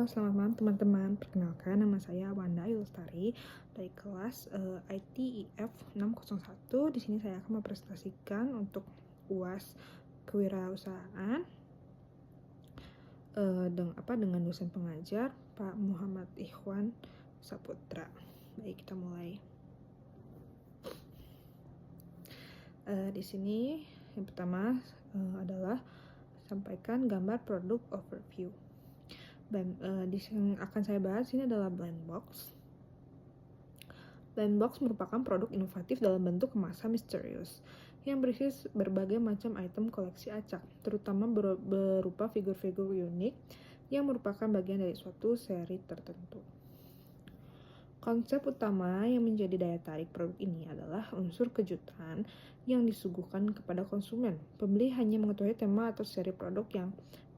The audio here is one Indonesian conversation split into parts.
Selamat malam teman-teman. Perkenalkan, nama saya Wanda Ayu Lestari dari kelas ITIF 601. Di sini saya akan mempresentasikan untuk UAS Kewirausahaan dengan dosen pengajar Pak Muhammad Ikhwan Saputra. Baik, kita mulai. Di sini yang pertama adalah sampaikan gambar produk overview. Yang akan saya bahas ini adalah Blend Box. Blend Box merupakan produk inovatif dalam bentuk kemasan misterius yang berisi berbagai macam item koleksi acak, terutama berupa figur-figur unik yang merupakan bagian dari suatu seri tertentu. Konsep utama yang menjadi daya tarik produk ini adalah unsur kejutan yang disuguhkan kepada konsumen. Pembeli hanya mengetahui tema atau seri produk yang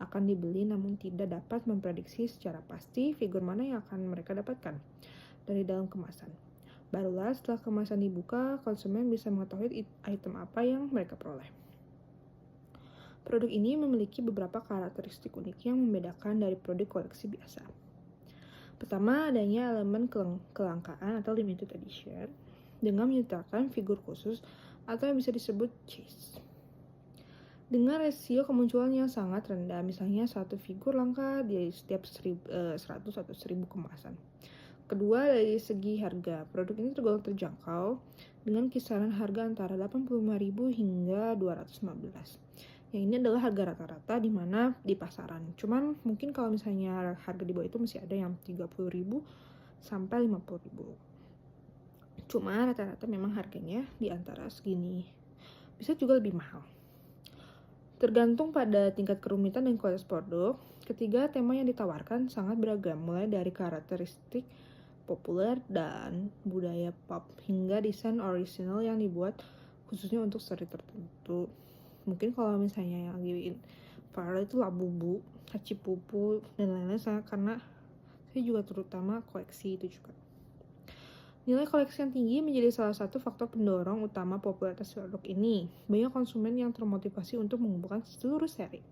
akan dibeli, namun tidak dapat memprediksi secara pasti figur mana yang akan mereka dapatkan dari dalam kemasan. Barulah setelah kemasan dibuka, konsumen bisa mengetahui item apa yang mereka peroleh. Produk ini memiliki beberapa karakteristik unik yang membedakan dari produk koleksi biasa. Pertama, adanya elemen kelangkaan atau limited edition dengan menyertakan figur khusus atau yang bisa disebut chase. Dengan rasio kemunculan yang sangat rendah, misalnya satu figur langka di setiap 100 atau 1000 kemasan. Kedua, dari segi harga, produk ini tergolong terjangkau dengan kisaran harga antara 85.000 hingga 215. Yang ini adalah harga rata-rata di mana di pasaran. Cuman mungkin kalau misalnya harga di bawah itu masih ada yang 30.000 sampai 50.000. Cuma rata-rata memang harganya di antara segini. Bisa juga lebih mahal. Tergantung pada tingkat kerumitan dan kualitas produk. Ketiga, tema yang ditawarkan sangat beragam, mulai dari karakteristik populer dan budaya pop hingga desain orisinal yang dibuat khususnya untuk seri tertentu. Mungkin kalau misalnya yang lagi viral itu Labubu, Hacipupu, dan lain-lain, karena saya juga terutama koleksi itu juga. Nilai koleksi yang tinggi menjadi salah satu faktor pendorong utama popularitas produk ini. Banyak konsumen yang termotivasi untuk mengumpulkan seluruh seri,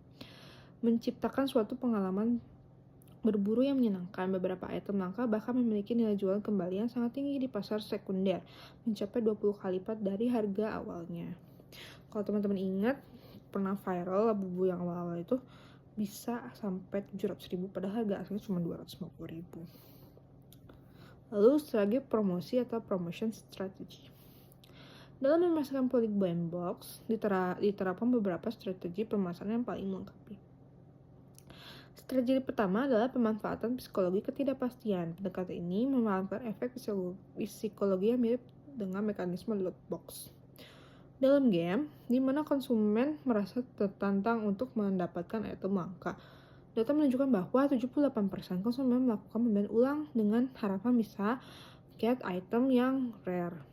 menciptakan suatu pengalaman berburu yang menyenangkan. Beberapa item langka bahkan memiliki nilai jual kembali yang sangat tinggi di pasar sekunder, mencapai 20 kali lipat dari harga awalnya. Kalau teman-teman ingat, pernah viral Labubu yang awal-awal itu bisa sampai 700.000, padahal harga aslinya cuma 250.000. Lalu strategi promosi atau promotion strategy. Dalam memasarkan produk Blend Box, diterapkan beberapa strategi pemasaran yang paling melengkapi. Strategi pertama adalah pemanfaatan psikologi ketidakpastian. Pendekatan ini memanfaatkan efek psikologi yang mirip dengan mekanisme loot box dalam game, di mana konsumen merasa tertantang untuk mendapatkan item langka. Data menunjukkan bahwa 78% konsumen melakukan pembelian ulang dengan harapan bisa get item yang rare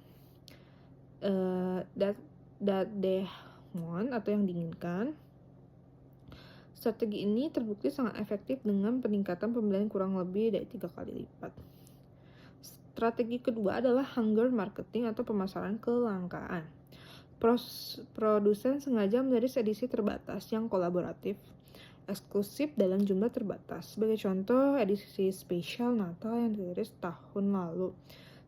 that they want atau yang diinginkan. Strategi ini terbukti sangat efektif dengan peningkatan pembelian kurang lebih dari 3 kali lipat. Strategi kedua adalah hunger marketing atau pemasaran kelangkaan. Produsen sengaja merilis edisi terbatas yang kolaboratif, eksklusif dalam jumlah terbatas. Sebagai contoh, edisi spesial Natal yang dirilis tahun lalu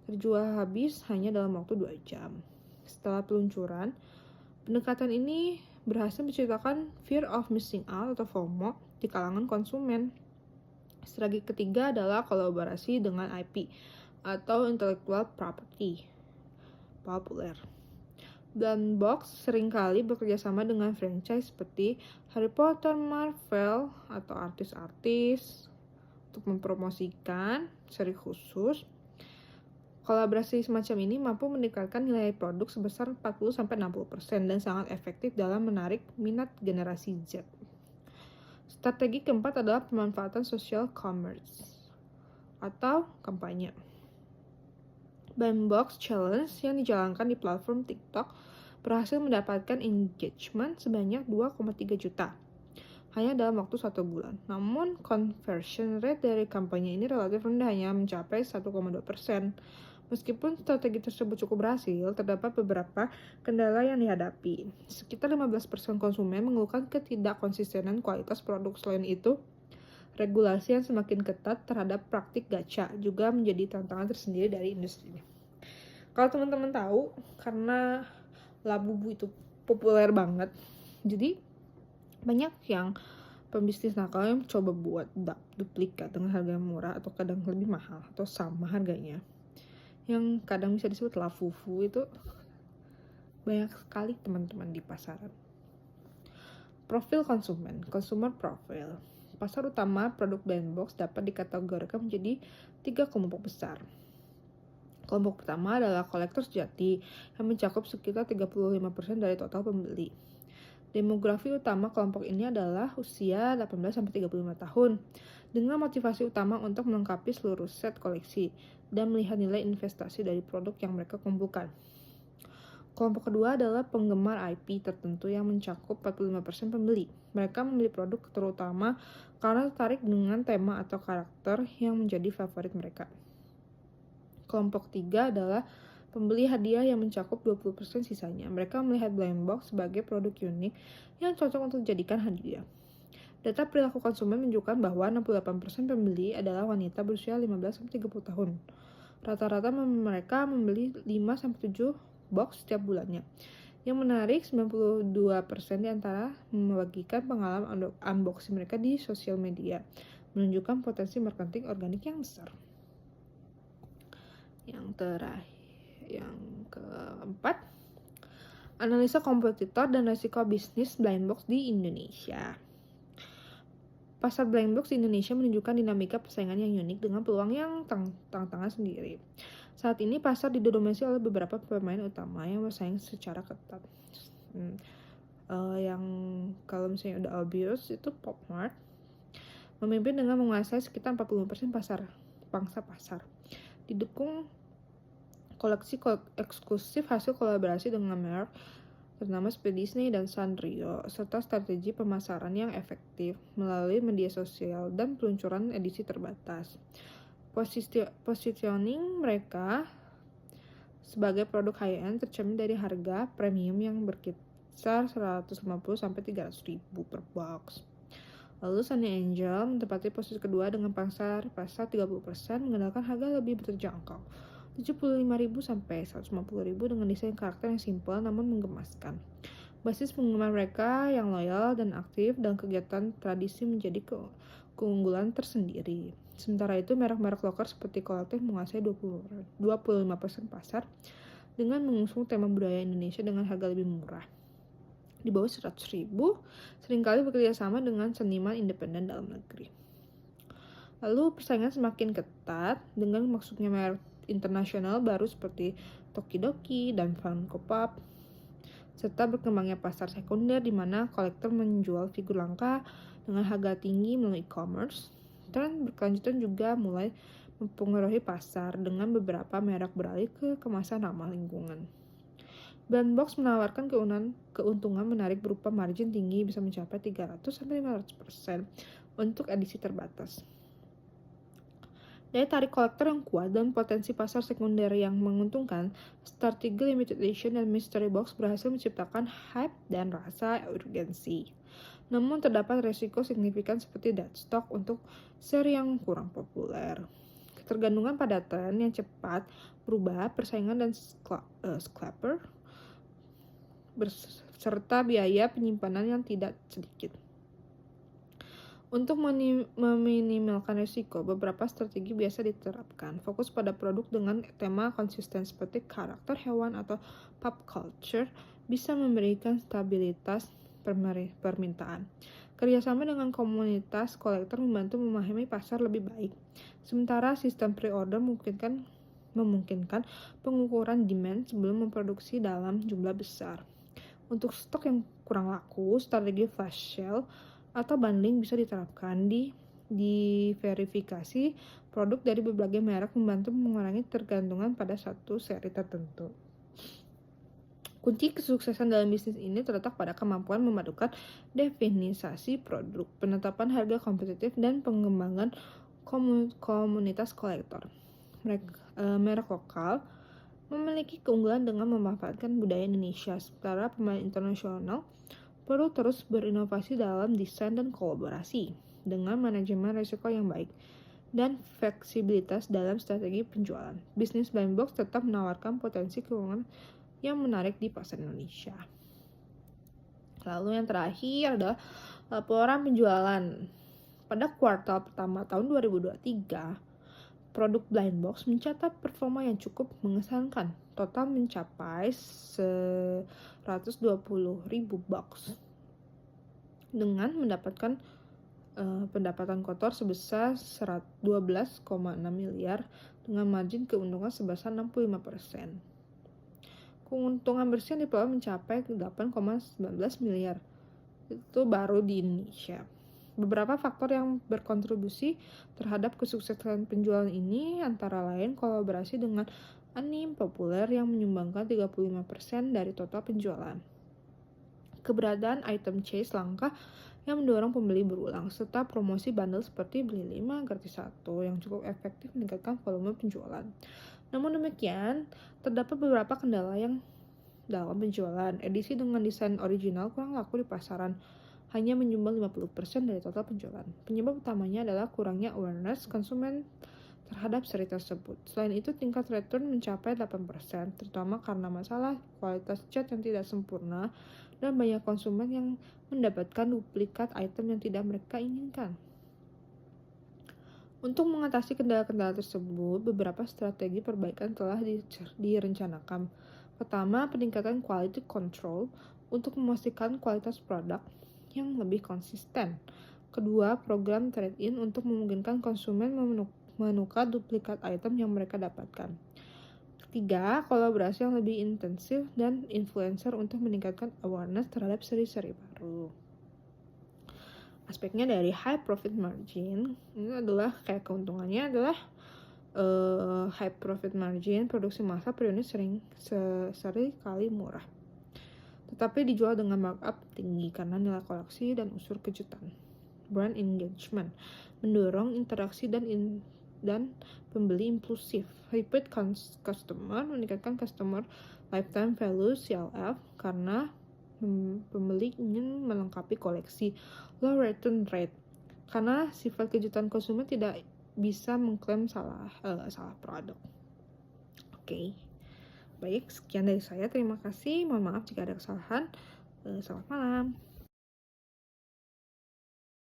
terjual habis hanya dalam waktu 2 jam. Setelah peluncuran, pendekatan ini berhasil menciptakan fear of missing out atau FOMO di kalangan konsumen. Strategi ketiga adalah kolaborasi dengan IP atau intellectual property populer. Blend Box seringkali bekerjasama dengan franchise seperti Harry Potter, Marvel, atau artis-artis untuk mempromosikan seri khusus. Kolaborasi semacam ini mampu meningkatkan nilai produk sebesar 40-60% dan sangat efektif dalam menarik minat generasi Z. Strategi keempat adalah pemanfaatan social commerce atau kampanye. Blend Box Challenge yang dijalankan di platform TikTok berhasil mendapatkan engagement sebanyak 2,3 juta hanya dalam waktu 1 bulan. Namun, conversion rate dari kampanye ini relatif rendah, hanya mencapai 1,2%. Meskipun strategi tersebut cukup berhasil, terdapat beberapa kendala yang dihadapi. Sekitar 15% konsumen mengeluhkan ketidakkonsistenan kualitas produk. Selain itu, Regulasi yang semakin ketat terhadap praktik gacha juga menjadi tantangan tersendiri dari industri ini. Kalau teman-teman tahu, karena Labubu itu populer banget, jadi banyak yang pembisnis nakal yang coba buat duplikat dengan harga yang murah atau kadang lebih mahal atau sama harganya. Yang kadang bisa disebut lafufu itu banyak sekali teman-teman di pasaran. Profil konsumen, consumer profile. Pasar utama produk blind box dapat dikategorikan menjadi 3 kelompok besar. Kelompok pertama adalah kolektor sejati yang mencakup sekitar 35% dari total pembeli. Demografi utama kelompok ini adalah usia 18-35 tahun dengan motivasi utama untuk melengkapi seluruh set koleksi dan melihat nilai investasi dari produk yang mereka kumpulkan. Kelompok kedua adalah penggemar IP tertentu yang mencakup 45% pembeli. Mereka membeli produk terutama karena tertarik dengan tema atau karakter yang menjadi favorit mereka. Kelompok ketiga adalah pembeli hadiah yang mencakup 20% sisanya. Mereka melihat blind box sebagai produk unik yang cocok untuk dijadikan hadiah. Data perilaku konsumen menunjukkan bahwa 68% pembeli adalah wanita berusia 15-30 tahun. Rata-rata mereka membeli 5-7 box setiap bulannya. Yang menarik, 92% di antara membagikan pengalaman unboxing mereka di sosial media, menunjukkan potensi marketing organik yang besar. Yang terakhir, yang keempat, analisa kompetitor dan risiko bisnis blind box di Indonesia. Pasar blind box di Indonesia menunjukkan dinamika persaingan yang unik dengan peluang yang tantangan sendiri. Saat ini pasar didominasi oleh beberapa pemain utama yang bersaing secara ketat. Yang kalau misalnya udah obvious itu Popmart memimpin dengan menguasai sekitar 40% pangsa pasar. Didukung koleksi eksklusif hasil kolaborasi dengan merek terutama seperti Disney dan Sanrio, serta strategi pemasaran yang efektif melalui media sosial dan peluncuran edisi terbatas. Positioning mereka sebagai produk high-end tercermin dari harga premium yang berkisar 150-300 ribu per box. Lalu Sunny Angel menempati posisi kedua dengan pasar 30%, mengandalkan harga lebih terjangkau. 75.000 sampai 150.000 dengan desain karakter yang simpel namun menggemaskan. Basis penggemar mereka yang loyal dan aktif dan kegiatan tradisi menjadi keunggulan tersendiri. Sementara itu, merek-merek lokal seperti Kolektif menguasai 25% pasar dengan mengusung tema budaya Indonesia dengan harga lebih murah. Di bawah 100.000, seringkali bekerja sama dengan seniman independen dalam negeri. Lalu persaingan semakin ketat dengan masuknya merek internasional baru seperti Tokidoki dan Funko Pop, serta berkembangnya pasar sekunder di mana kolektor menjual figur langka dengan harga tinggi melalui e-commerce. Tren berkelanjutan juga mulai mempengaruhi pasar dengan beberapa merek beralih ke kemasan ramah lingkungan. Blind box menawarkan keuntungan menarik berupa margin tinggi bisa mencapai 300-500% untuk edisi terbatas. Daya tarik kolektor yang kuat dan potensi pasar sekunder yang menguntungkan, strategi limited edition dan mystery box berhasil menciptakan hype dan rasa urgensi. Namun terdapat resiko signifikan seperti dead stock untuk seri yang kurang populer. Ketergantungan pada tren yang cepat berubah, persaingan dan scalper serta biaya penyimpanan yang tidak sedikit. Untuk meminimalkan risiko, beberapa strategi biasa diterapkan. Fokus pada produk dengan tema konsisten seperti karakter hewan atau pop culture bisa memberikan stabilitas permintaan. Kerjasama dengan komunitas kolektor membantu memahami pasar lebih baik. Sementara sistem pre-order memungkinkan pengukuran demand sebelum memproduksi dalam jumlah besar. Untuk stok yang kurang laku, strategi flash sale atau bundling bisa diterapkan di verifikasi produk dari berbagai merek membantu mengurangi tergantungan pada satu seri tertentu. Kunci kesuksesan dalam bisnis ini terletak pada kemampuan memadukan definisi produk, penetapan harga kompetitif, dan pengembangan komunitas kolektor. Merek lokal memiliki keunggulan dengan memanfaatkan budaya Indonesia, sementara pemain internasional perlu terus berinovasi dalam desain dan kolaborasi. dengan manajemen risiko yang baik dan fleksibilitas dalam strategi penjualan. Bisnis Blind Box tetap menawarkan potensi keuangan yang menarik di pasar Indonesia. Lalu yang terakhir adalah laporan penjualan. Pada kuartal pertama tahun 2023, produk Blind Box mencatat performa yang cukup mengesankan. Total mencapai 120.000 box dengan mendapatkan pendapatan kotor sebesar 12,6 miliar dengan margin keuntungan sebesar 65%. Keuntungan bersih yang diperoleh mencapai 8,19 miliar. Itu baru di Indonesia. Beberapa faktor yang berkontribusi terhadap kesuksesan penjualan ini antara lain kolaborasi dengan anime populer yang menyumbangkan 35% dari total penjualan. Keberadaan item chase langka yang mendorong pembeli berulang, serta promosi bundle seperti beli 5 gratis 1 yang cukup efektif meningkatkan volume penjualan. Namun demikian, terdapat beberapa kendala yang dalam penjualan. Edisi dengan desain original kurang laku di pasaran, hanya menyumbang 50% dari total penjualan. Penyebab utamanya adalah kurangnya awareness konsumen terhadap seri tersebut. Selain itu, tingkat return mencapai 8%, terutama karena masalah kualitas cat yang tidak sempurna dan banyak konsumen yang mendapatkan duplikat item yang tidak mereka inginkan. Untuk mengatasi kendala-kendala tersebut, beberapa strategi perbaikan telah direncanakan. Pertama, peningkatan quality control untuk memastikan kualitas produk yang lebih konsisten. Kedua, program trade-in untuk memungkinkan konsumen menukar duplikat item yang mereka dapatkan. Ketiga, kolaborasi yang lebih intensif dan influencer untuk meningkatkan awareness terhadap seri-seri baru. Aspeknya dari high profit margin, ini adalah kayak keuntungannya adalah high profit margin, produksi massal per unit seri kali murah, tetapi dijual dengan markup tinggi karena nilai koleksi dan unsur kejutan. Brand engagement, mendorong interaksi dan pembeli impulsif. Repeat customer, meningkatkan customer lifetime value CLF karena pembeli ingin melengkapi koleksi. Low return rate, karena sifat kejutan konsumen tidak bisa mengklaim salah produk. Oke. Baik, sekian dari saya. Terima kasih. Mohon maaf jika ada kesalahan. Selamat malam.